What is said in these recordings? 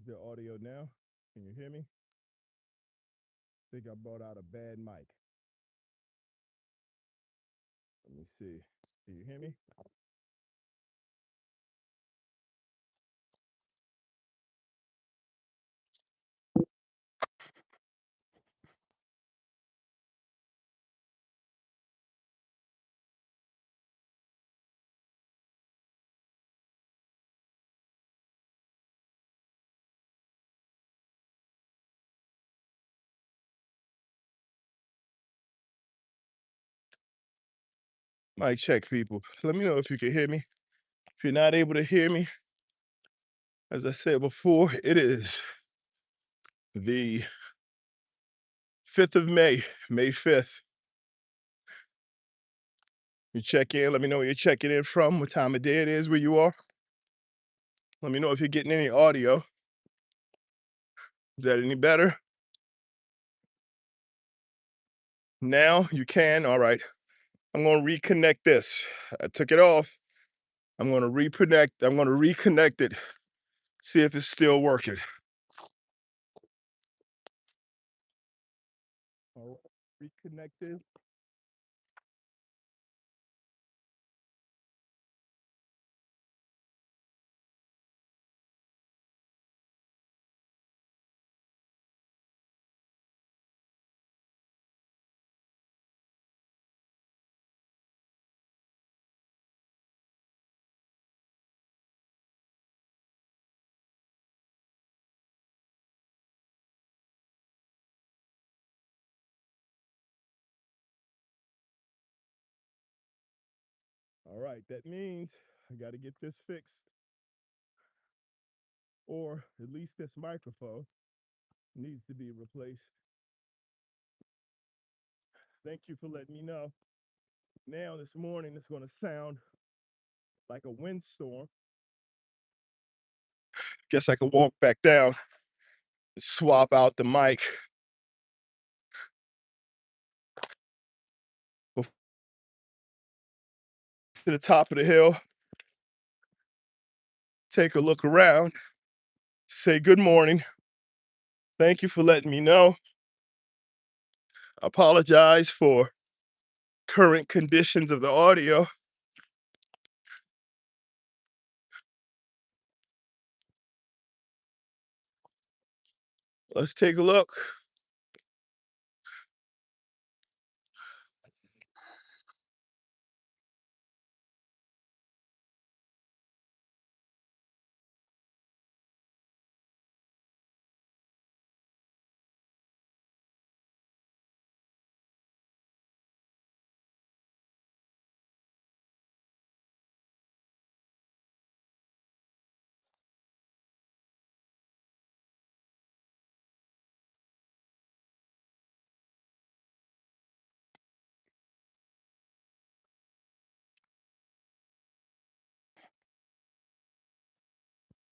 the audio now? Can you hear me? I think I brought out a bad mic. Let me see. Can you hear me? Mic check, people. Let me know if you can hear me. If you're not able to hear me, as I said before, it is the 5th of May, May 5th. You check in. Let me know where you're checking in from, what time of day it is where you are. Let me know if you're getting any audio. Is that any better? Now you can. All right. I'm going to reconnect this. I took it off. I'm going to reconnect. I'm going to reconnect it. See if it's still working. All right. Reconnected. All right. That means I got to get this fixed. Or at least this microphone needs to be replaced. Thank you for letting me know. Now this morning it's going to sound like a windstorm. Guess I could walk back down and swap out the mic. To the top of the hill, take a look around, say good morning. Thank you for letting me know. Apologize for current conditions of the audio. Let's take a look.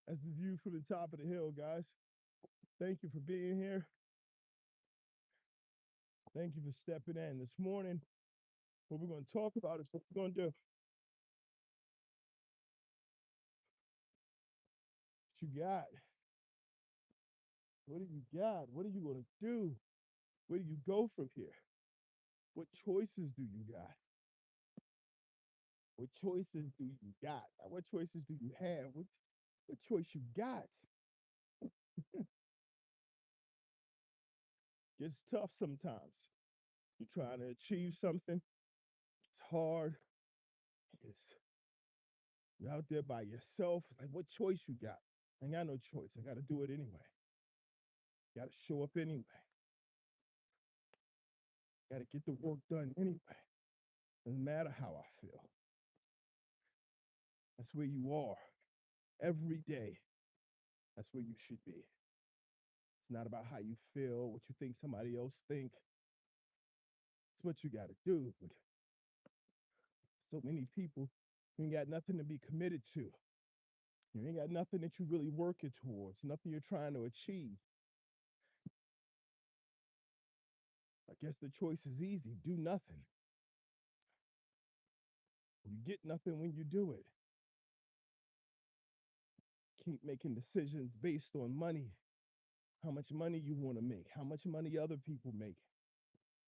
That's the view from the top of the hill, guys. Thank you for being here. Thank you for stepping in. This morning, what we're going to talk about is what we're going to do. What you got? What do you got? What are you going to do? Where do you go from here? What choices do you got? What choices do you got? What choices do you have? What choice you got? Gets tough sometimes. You're trying to achieve something. It's hard. It's you're out there by yourself. Like, what choice you got? I ain't got no choice. I got to do it anyway. Got to show up anyway. Got to get the work done anyway. Doesn't matter how I feel. That's where you are. Every day. That's where you should be. It's not about how you feel, what you think somebody else think. It's what you got to do. But so many people, you ain't got nothing to be committed to. You ain't got nothing that you're really working towards, nothing you're trying to achieve. I guess the choice is easy. Do nothing. You get nothing when you do it. keep making decisions based on money, how much money you want to make, how much money other people make,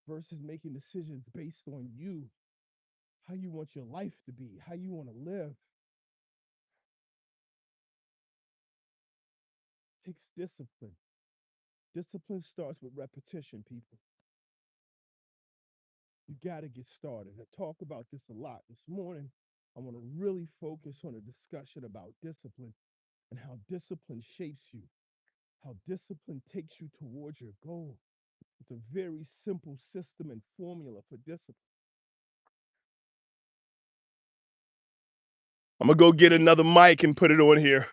versus making decisions based on you, how you want your life to be, how you want to live. It takes discipline. Discipline starts with repetition, people. You got to get started. I talk about this a lot. This morning, I want to really focus on a discussion about discipline and how discipline shapes you, how discipline takes you towards your goal. It's a very simple system and formula for discipline. I'm going to go get another mic and put it on here.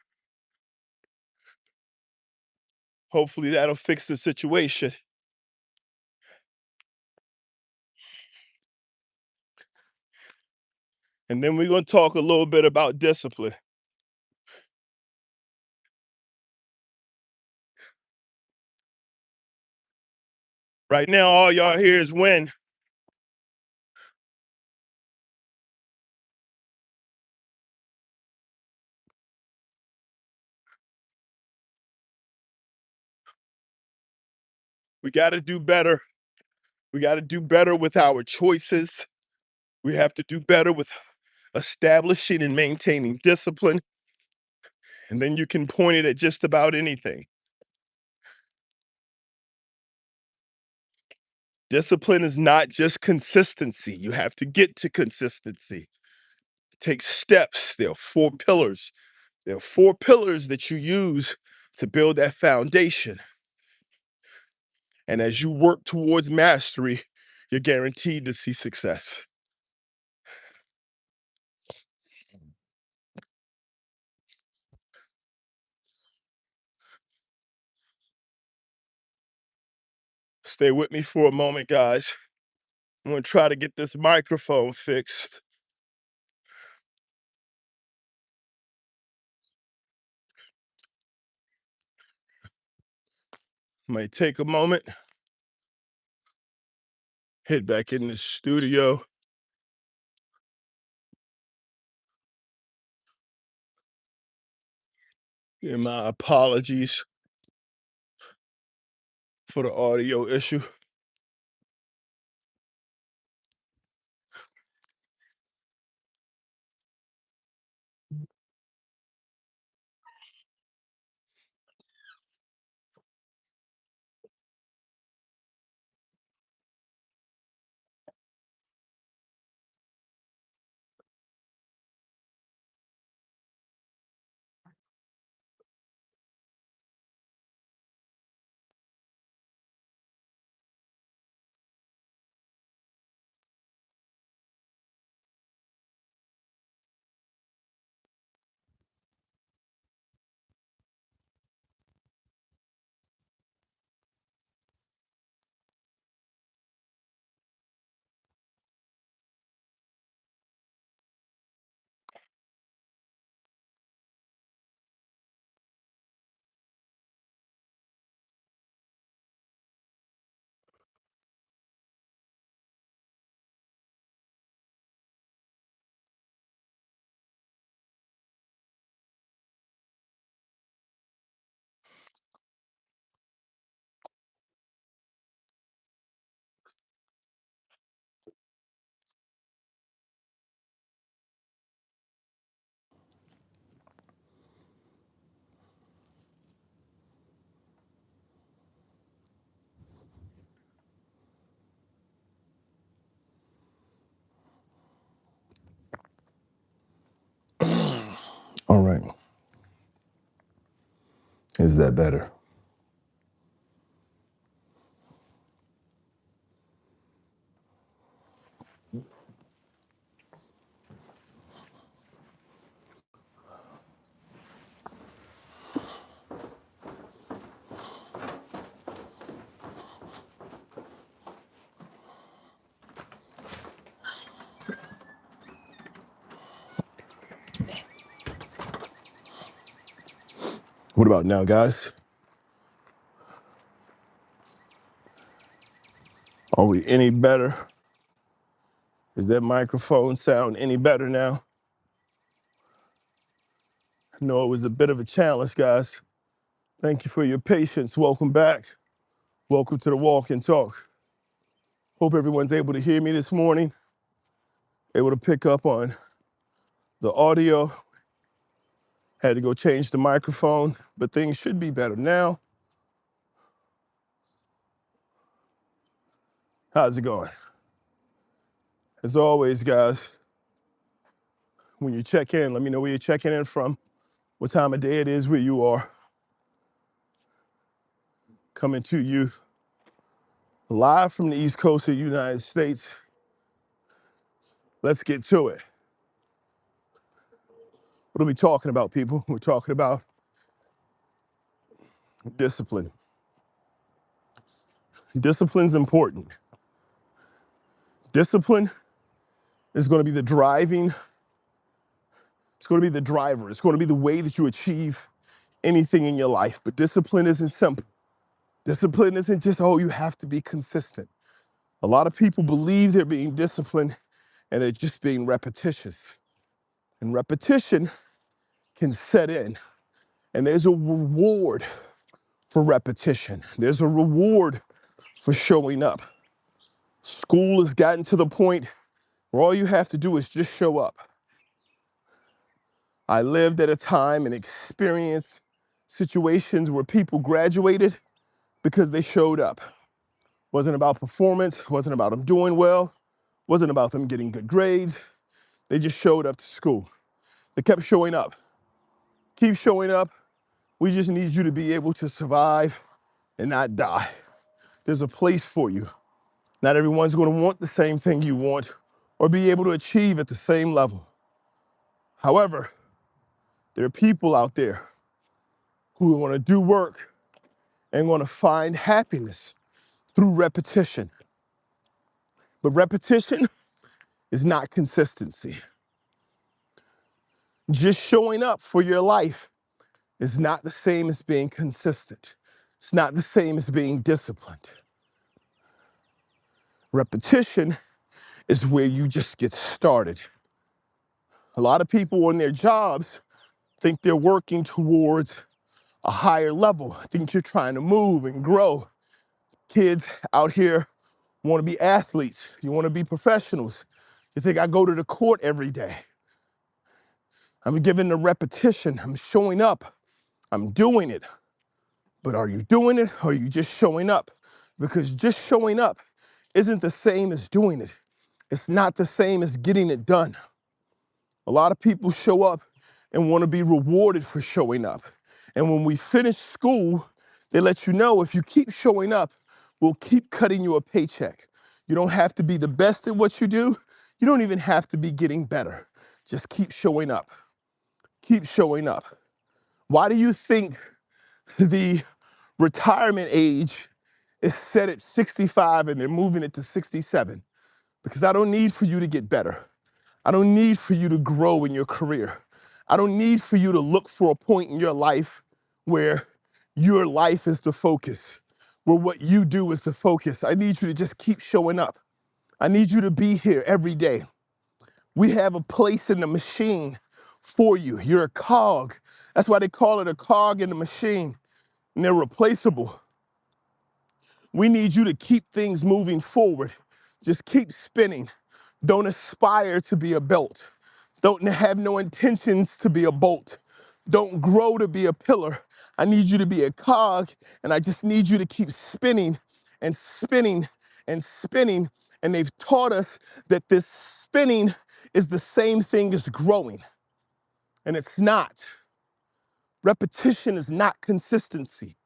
Hopefully that'll fix the situation. And then we're going to talk a little bit about discipline. Right now, all y'all hear is win. We got to do better. We got to do better with our choices. We have to do better with establishing and maintaining discipline. And then you can point it at just about anything. Discipline is not just consistency. You have to get to consistency. It takes steps. There are 4 pillars. There are 4 pillars that you use to build that foundation. And as you work towards mastery, you're guaranteed to see success. Stay with me for a moment, guys. I'm going to try to get this microphone fixed. Might take a moment. Head back in the studio. And my apologies for the audio issue. All right. Is that better? What about now, guys? Are we any better? Is that microphone sound any better now? I know it was a bit of a challenge, guys. Thank you for your patience. Welcome back. Welcome to the Walk and Talk. Hope everyone's able to hear me this morning, able to pick up on the audio. Had to go change the microphone, but things should be better now. How's it going? As always, guys, when you check in, let me know where you're checking in from, what time of day it is where you are. Coming to you live from the East Coast of the United States. Let's get to it. What are we talking about, people? We're talking about discipline. Discipline's important. Discipline is going to be the driving, it's going to be the driver. It's going to be the way that you achieve anything in your life. But discipline isn't simple. Discipline isn't just, oh, you have to be consistent. A lot of people believe they're being disciplined and they're just being repetitious. And repetition can set in. And there's a reward for repetition. There's a reward for showing up. School has gotten to the point where all you have to do is just show up. I lived at a time and experienced situations where people graduated because they showed up. Wasn't about performance, wasn't about them doing well, wasn't about them getting good grades. They just showed up to school. They kept showing up. Keep showing up. We just need you to be able to survive and not die. There's a place for you. Not everyone's going to want the same thing you want or be able to achieve at the same level. However, there are people out there who want to do work and want to find happiness through repetition. But repetition is not consistency. Just showing up for your life is not the same as being consistent. It's not the same as being disciplined. Repetition is where you just get started. A lot of people on their jobs think they're working towards a higher level. Think you're trying to move and grow. Kids out here want to be athletes. You want to be professionals. You think I go to the court every day. I'm giving the repetition. I'm showing up. I'm doing it. But are you doing it or are you just showing up? Because just showing up isn't the same as doing it. It's not the same as getting it done. A lot of people show up and want to be rewarded for showing up. And when we finish school, they let you know if you keep showing up, we'll keep cutting you a paycheck. You don't have to be the best at what you do. You don't even have to be getting better. Just keep showing up. Keep showing up. Why do you think the retirement age is set at 65 and they're moving it to 67? Because I don't need for you to get better. I don't need for you to grow in your career. I don't need for you to look for a point in your life where your life is the focus, where what you do is the focus. I need you to just keep showing up. I need you to be here every day. We have a place in the machine for you. You're a cog. That's why they call it a cog in the machine, and they're replaceable. We need you to keep things moving forward. Just keep spinning. Don't aspire to be a belt. Don't have no intentions to be a bolt. Don't grow to be a pillar. I need you to be a cog, and I just need you to keep spinning and spinning and spinning. And they've taught us that this spinning is the same thing as growing, and it's not. Repetition is not consistency.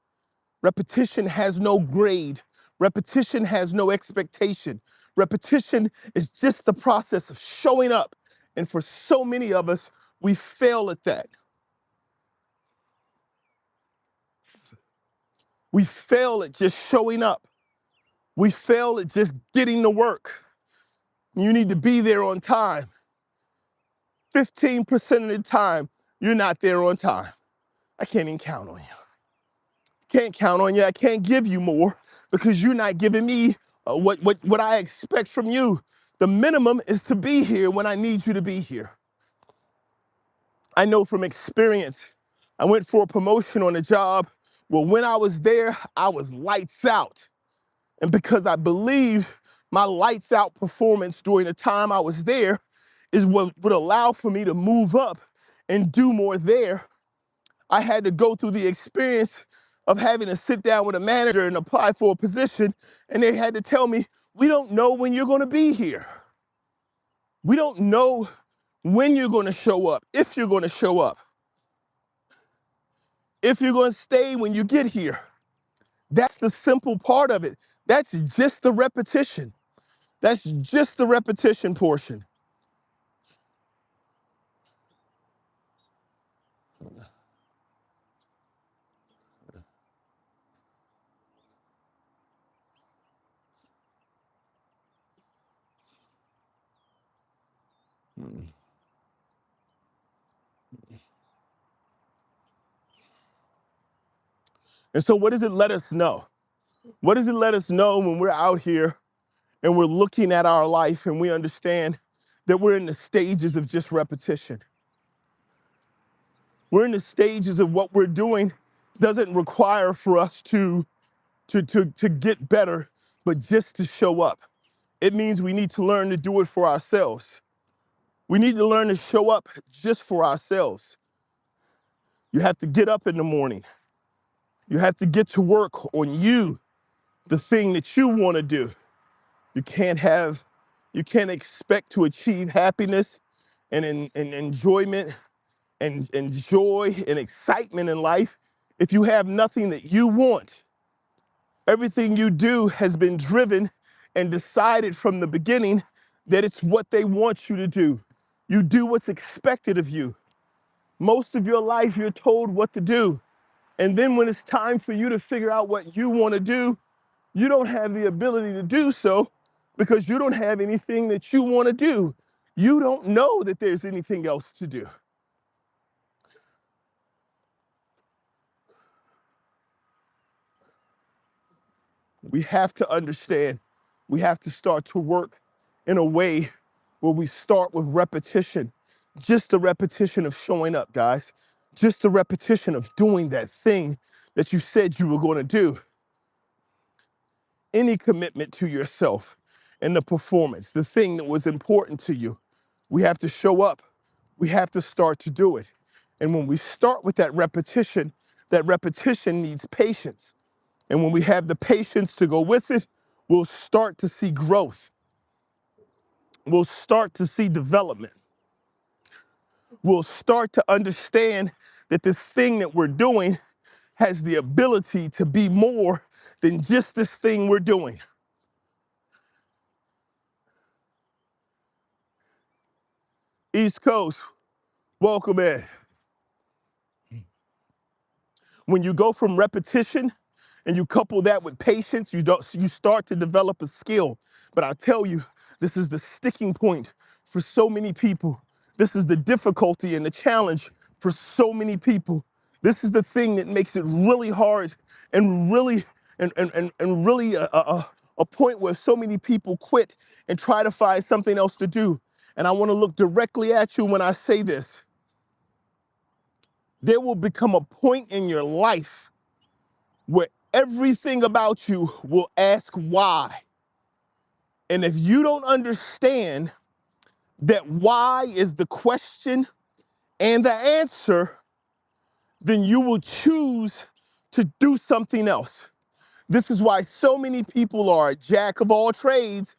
Repetition has no grade. Repetition has no expectation. Repetition is just the process of showing up. And for so many of us, we fail at that. We fail at just showing up. We fail at just getting to work. You need to be there on time. 15% of the time, you're not there on time. I can't even count on you. Can't count on you. I can't give you more because you're not giving me what I expect from you. The minimum is to be here when I need you to be here. I know from experience, I went for a promotion on a job. Well, when I was there, I was lights out. And because I believe my lights out performance during the time I was there is what would allow for me to move up and do more there, I had to go through the experience of having to sit down with a manager and apply for a position, and they had to tell me, we don't know when you're going to be here. We don't know when you're going to show up, if you're going to show up, if you're going to stay when you get here. That's the simple part of it. That's just the repetition. That's just the repetition portion. And so what does it let us know? What does it let us know when we're out here and we're looking at our life and we understand that we're in the stages of just repetition? We're in the stages of what we're doing doesn't require for us to get better, but just to show up. It means we need to learn to do it for ourselves. We need to learn to show up just for ourselves. You have to get up in the morning. You have to get to work on you, the thing that you want to do. You can't expect to achieve happiness and enjoyment and joy and excitement in life if you have nothing that you want. Everything you do has been driven and decided from the beginning that it's what they want you to do. You do what's expected of you. Most of your life, you're told what to do. And then when it's time for you to figure out what you want to do, you don't have the ability to do so because you don't have anything that you want to do. You don't know that there's anything else to do. We have to understand, we have to start to work in a way where we start with repetition. Just the repetition of showing up, guys. Just the repetition of doing that thing that you said you were going to do. Any commitment to yourself and the performance, the thing that was important to you, we have to show up. We have to start to do it. And when we start with that repetition needs patience. And when we have the patience to go with it, we'll start to see growth. We'll start to see development. We'll start to understand that this thing that we're doing has the ability to be more than just this thing we're doing. East Coast, welcome in. When you go from repetition and you couple that with patience, you start to develop a skill. But I'll tell you, this is the sticking point for so many people. This is the difficulty and the challenge for so many people. This is the thing that makes it really hard and really a point where so many people quit and try to find something else to do. And I want to look directly at you when I say this. There will become a point in your life where everything about you will ask why. And if you don't understand that why is the question and the answer, then you will choose to do something else. This is why so many people are a jack of all trades,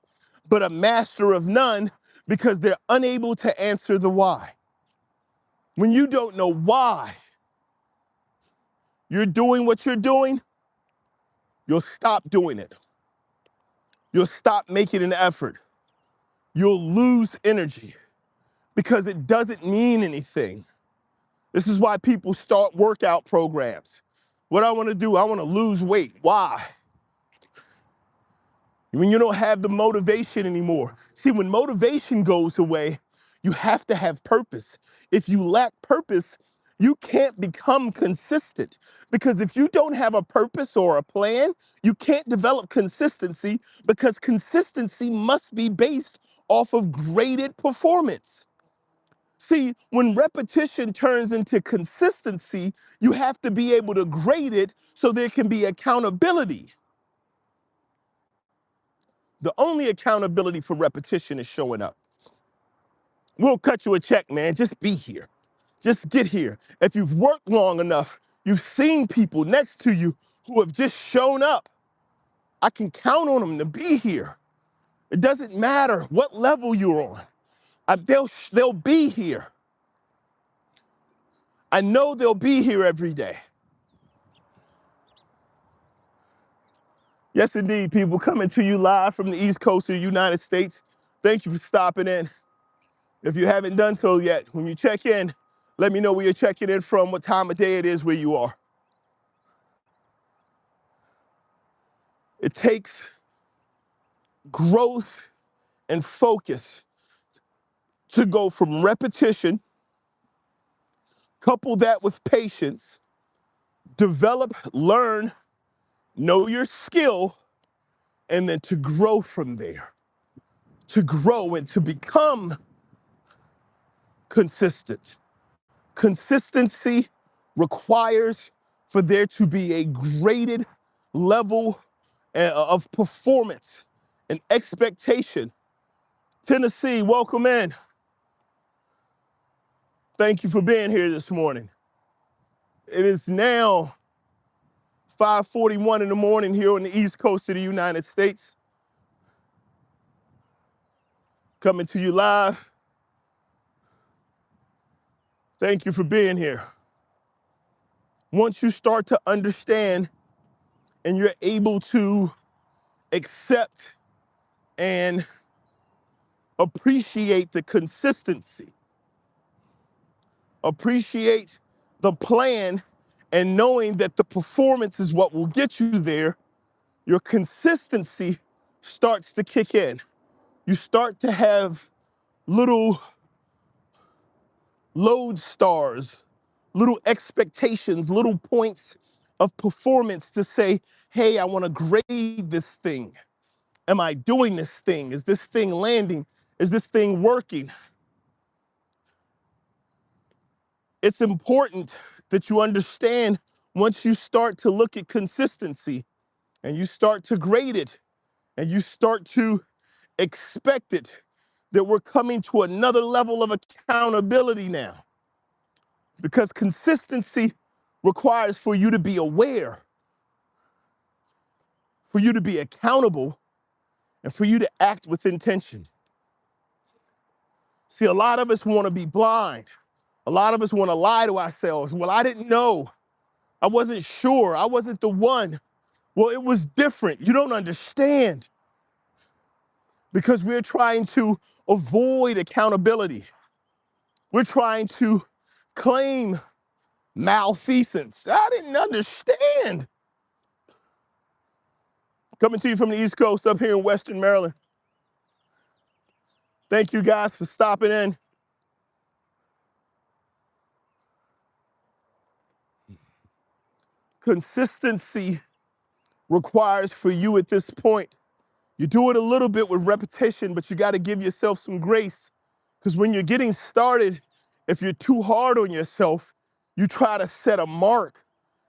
but a master of none, because they're unable to answer the why. When you don't know why you're doing what you're doing, you'll stop doing it. You'll stop making an effort. You'll lose energy because it doesn't mean anything. This is why people start workout programs. What I want to do, I want to lose weight. Why? When you don't have the motivation anymore. See, when motivation goes away, you have to have purpose. If you lack purpose, you can't become consistent, because if you don't have a purpose or a plan, you can't develop consistency, because consistency must be based off of graded performance. See, when repetition turns into consistency, you have to be able to grade it so there can be accountability. The only accountability for repetition is showing up. We'll cut you a check, man. Just be here. Just get here. If you've worked long enough, you've seen people next to you who have just shown up. I can count on them to be here. It doesn't matter what level you're on. They'll be here. I know they'll be here every day. Yes, indeed, people coming to you live from the East Coast of the United States. Thank you for stopping in. If you haven't done so yet, when you check in, let me know where you're checking in from, what time of day it is where you are. It takes growth and focus to go from repetition, couple that with patience, develop, learn, know your skill, and then to grow from there. To grow and to become consistent. Consistency requires for there to be a graded level of performance and expectation. Tennessee, welcome in. Thank you for being here this morning. It is now 5:41 in the morning here on the East Coast of the United States. Coming to you live. Thank you for being here. Once you start to understand and you're able to accept and appreciate the consistency, appreciate the plan, and knowing that the performance is what will get you there, your consistency starts to kick in. You start to have little lodestars, little expectations, little points of performance to say, hey, I want to grade this thing. Am I doing this thing? Is this thing landing? Is this thing working? It's important that you understand once you start to look at consistency and you start to grade it and you start to expect it, that we're coming to another level of accountability now. Because consistency requires for you to be aware, for you to be accountable, and for you to act with intention. See, a lot of us want to be blind. A lot of us want to lie to ourselves. Well, I didn't know. I wasn't sure. I wasn't the one. Well, it was different. You don't understand. Because we're trying to avoid accountability. We're trying to claim malfeasance. I didn't understand. Coming to you from the East Coast up here in Western Maryland. Thank you guys for stopping in. Consistency requires for you at this point, you do it a little bit with repetition, but you got to give yourself some grace. Because when you're getting started, if you're too hard on yourself, you try to set a mark.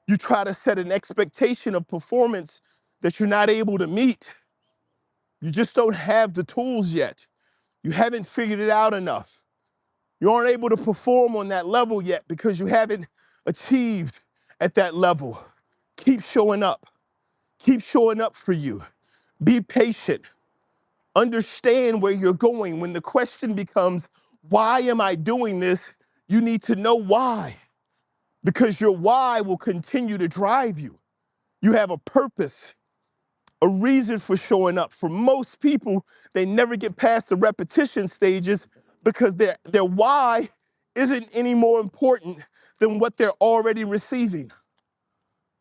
You try to set an expectation of performance that you're not able to meet. You just don't have the tools yet. You haven't figured it out enough. You aren't able to perform on that level yet because you haven't achieved at that level. Keep showing up. Keep showing up for you. Be patient. Understand where you're going. When the question becomes, why am I doing this? You need to know why. Because your why will continue to drive you. You have a purpose, a reason for showing up. For most people, they never get past the repetition stages because their why isn't any more important than what they're already receiving.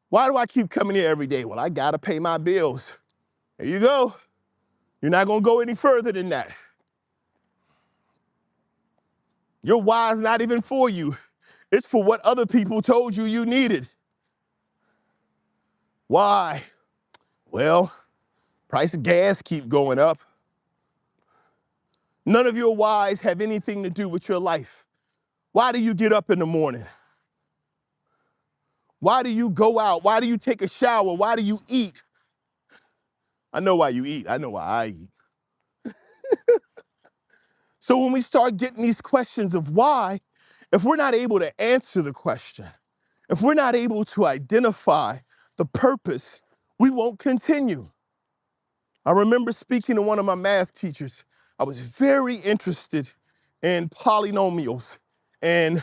Why do I keep coming here every day? Well, I gotta pay my bills. There you go. You're not gonna go any further than that. Your why is not even for you. It's for what other people told you you needed. Why? Well, price of gas keep going up. None of your whys have anything to do with your life. Why do you get up in the morning? Why do you go out? Why do you take a shower? Why do you eat? I know why you eat. I know why I eat. So when we start getting these questions of why, if we're not able to answer the question, if we're not able to identify the purpose, we won't continue. I remember speaking to one of my math teachers. I was very interested in polynomials and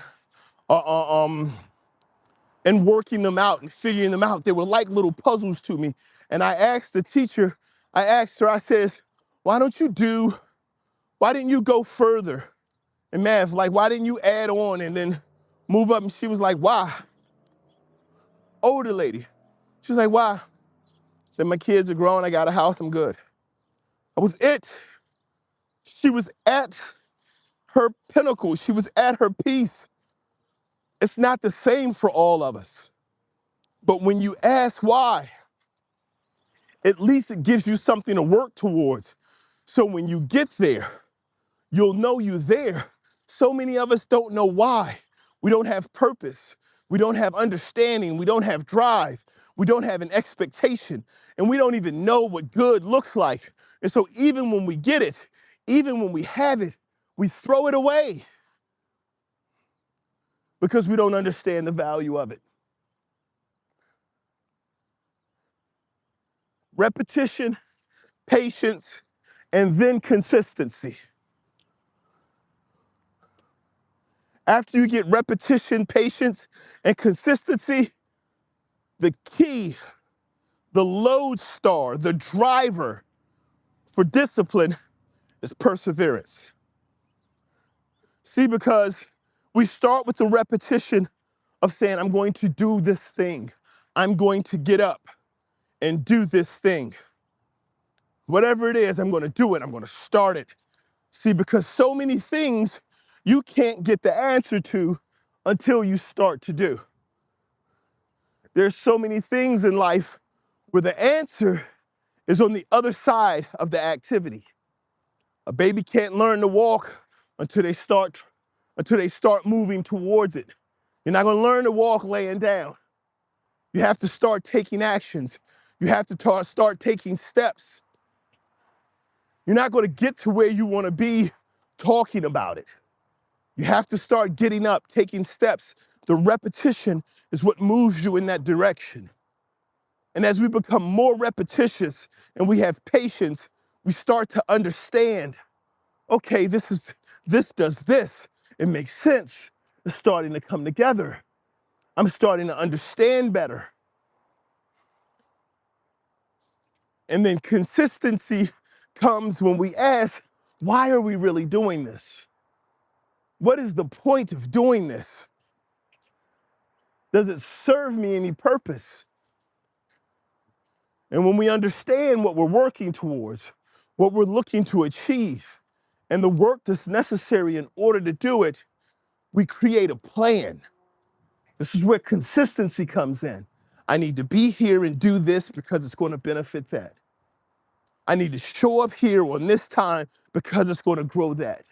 working them out and figuring them out. They were like little puzzles to me. And I asked the teacher, I says, why didn't you go further in math? Like, why didn't you add on and then move up? And she was like, why? Older lady. She was like, why? I said, my kids are grown, I got a house, I'm good. That was it. She was at her pinnacle. She was at her peace. It's not the same for all of us. But when you ask why, at least it gives you something to work towards. So when you get there, you'll know you're there. So many of us don't know why. We don't have purpose. We don't have understanding. We don't have drive. We don't have an expectation. And we don't even know what good looks like. And so even when we get it, even when we have it, we throw it away because we don't understand the value of it. Repetition, patience, and then consistency. After you get repetition, patience, and consistency, the key, the lodestar, the driver for discipline is perseverance. See, because we start with the repetition of saying, I'm going to do this thing. I'm going to get up and do this thing. Whatever it is, I'm going to do it. I'm going to start it. See, because so many things you can't get the answer to until you start to do. There's so many things in life where the answer is on the other side of the activity. A baby can't learn to walk until they start moving towards it. You're not going to learn to walk laying down. You have to start taking actions. You have to start taking steps. You're not going to get to where you want to be talking about it. You have to start getting up, taking steps. The repetition is what moves you in that direction. And as we become more repetitious and we have patience, we start to understand, okay, this does this. It makes sense. It's starting to come together. I'm starting to understand better. And then consistency comes when we ask, why are we really doing this? What is the point of doing this? Does it serve me any purpose? And when we understand what we're working towards, what we're looking to achieve, and the work that's necessary in order to do it, we create a plan. This is where consistency comes in. I need to be here and do this because it's going to benefit that. I need to show up here on this time because it's going to grow that.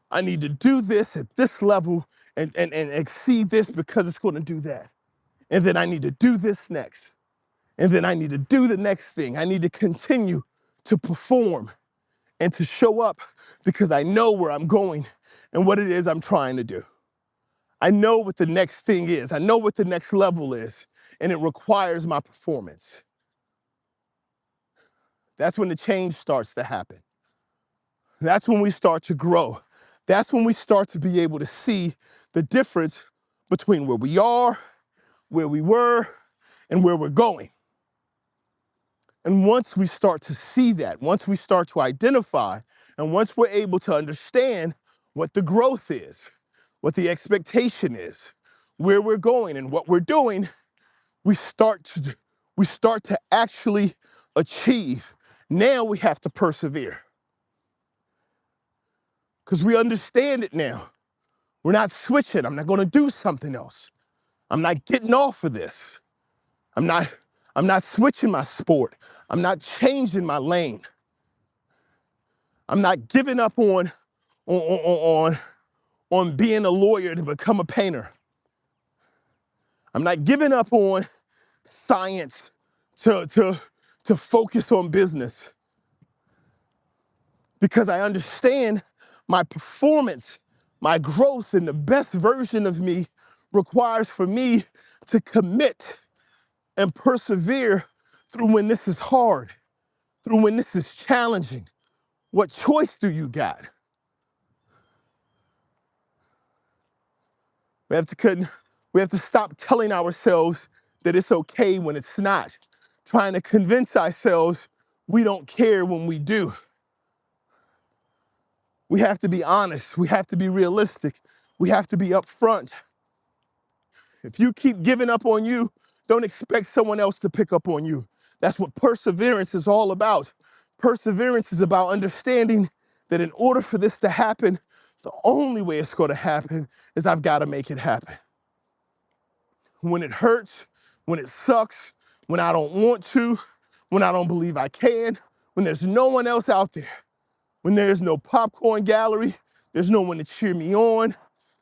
I need to do this at this level and exceed this because it's going to do that. And then I need to do this next. And then I need to do the next thing. I need to continue to perform and to show up because I know where I'm going and what it is I'm trying to do. I know what the next thing is. I know what the next level is, and it requires my performance. That's when the change starts to happen. That's when we start to grow. That's when we start to be able to see the difference between where we are, where we were, and where we're going. And once we start to see that, once we start to identify, and once we're able to understand what the growth is, what the expectation is, where we're going and what we're doing, we start to actually achieve. Now we have to persevere. Because we understand it now. We're not switching. I'm not going to do something else. I'm not getting off of this. I'm not switching my sport. I'm not changing my lane. I'm not giving up on on being a lawyer to become a painter. I'm not giving up on science to focus on business, because I understand my performance, my growth, and the best version of me requires for me to commit and persevere through when this is hard, through when this is challenging. What choice do you got? We have to stop telling ourselves that it's okay when it's not, trying to convince ourselves we don't care when we do. We have to be honest. We have to be realistic. We have to be upfront. If you keep giving up on you, don't expect someone else to pick up on you. That's what perseverance is all about. Perseverance is about understanding that in order for this to happen, the only way it's going to happen is I've got to make it happen. When it hurts, when it sucks, when I don't want to, when I don't believe I can, when there's no one else out there, when there's no popcorn gallery, there's no one to cheer me on,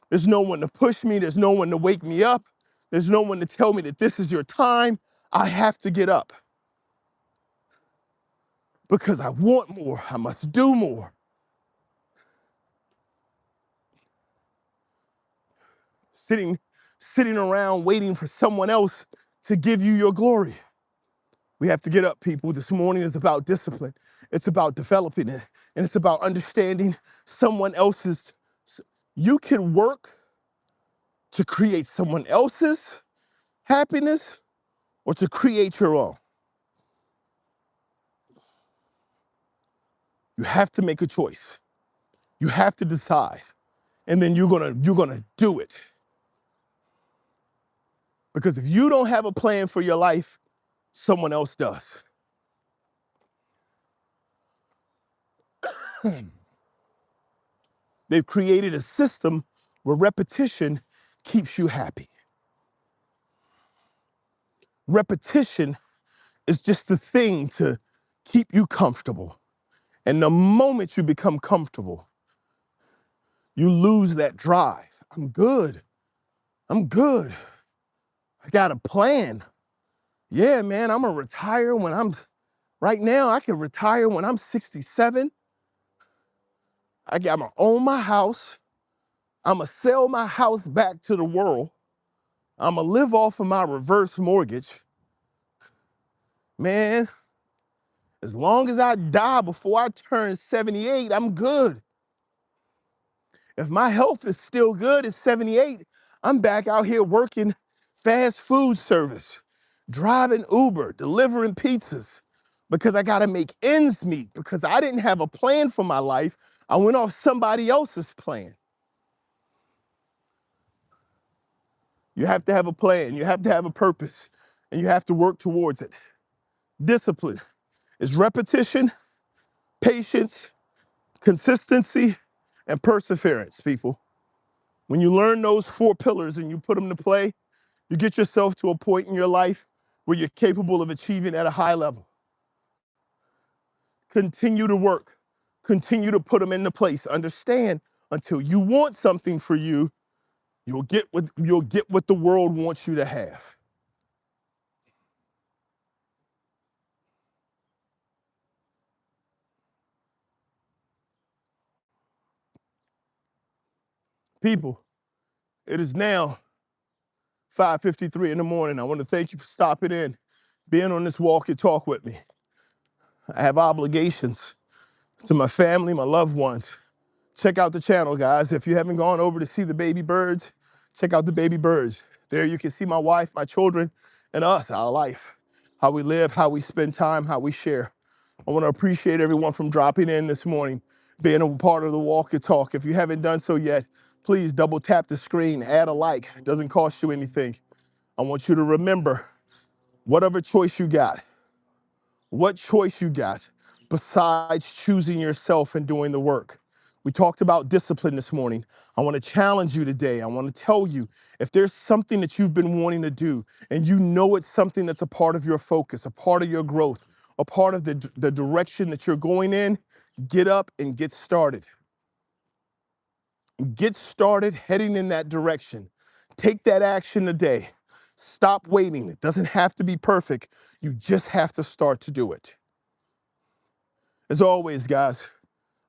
there's no one to push me, there's no one to wake me up, there's no one to tell me that this is your time, I have to get up. Because I want more, I must do more. Sitting around waiting for someone else to give you your glory. We have to get up, people. This morning is about discipline. It's about developing it. And it's about understanding someone else's. You can work to create someone else's happiness or to create your own. You have to make a choice. You have to decide. And then you're gonna do it. Because if you don't have a plan for your life, someone else does. They've created a system where repetition keeps you happy. Repetition is just the thing to keep you comfortable. And the moment you become comfortable, you lose that drive. I'm good. I got a plan. Yeah, man, I'm gonna retire right now, I can retire when I'm 67. I'm gonna own my house. I'm gonna sell my house back to the world. I'm gonna live off of my reverse mortgage. Man, as long as I die before I turn 78, I'm good. If my health is still good at 78, I'm back out here working fast food service, driving Uber, delivering pizzas, because I gotta make ends meet, because I didn't have a plan for my life. I went off somebody else's plan. You have to have a plan, you have to have a purpose, and you have to work towards it. Discipline is repetition, patience, consistency, and perseverance, people. When you learn those 4 pillars and you put them to play, you get yourself to a point in your life where you're capable of achieving at a high level. Continue to work. Continue to put them into place. Understand, until you want something for you, you'll get what the world wants you to have. People, it is now 5:53 in the morning. I want to thank you for stopping in, being on this walk and talk with me. I have obligations to my family, my loved ones. Check out the channel, guys. If you haven't gone over to see the baby birds, check out the baby birds. There you can see my wife, my children, and us, our life, how we live, how we spend time, how we share. I want to appreciate everyone from dropping in this morning, being a part of the walk and talk. If you haven't done so yet, please double tap the screen, add a like. It doesn't cost you anything. I want you to remember, whatever choice you got, what choice you got besides choosing yourself and doing the work. We talked about discipline this morning. I want to challenge you today. I want to tell you, if there's something that you've been wanting to do and you know it's something that's a part of your focus, a part of your growth, a part of the direction that you're going in, get up and get started. Get started heading in that direction. Take that action today. Stop waiting. It doesn't have to be perfect. You just have to start to do it. As always, guys,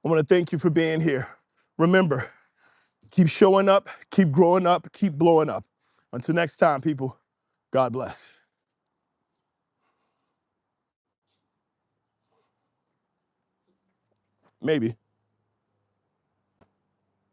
I want to thank you for being here. Remember, keep showing up, keep growing up, keep blowing up. Until next time, people, God bless. Maybe.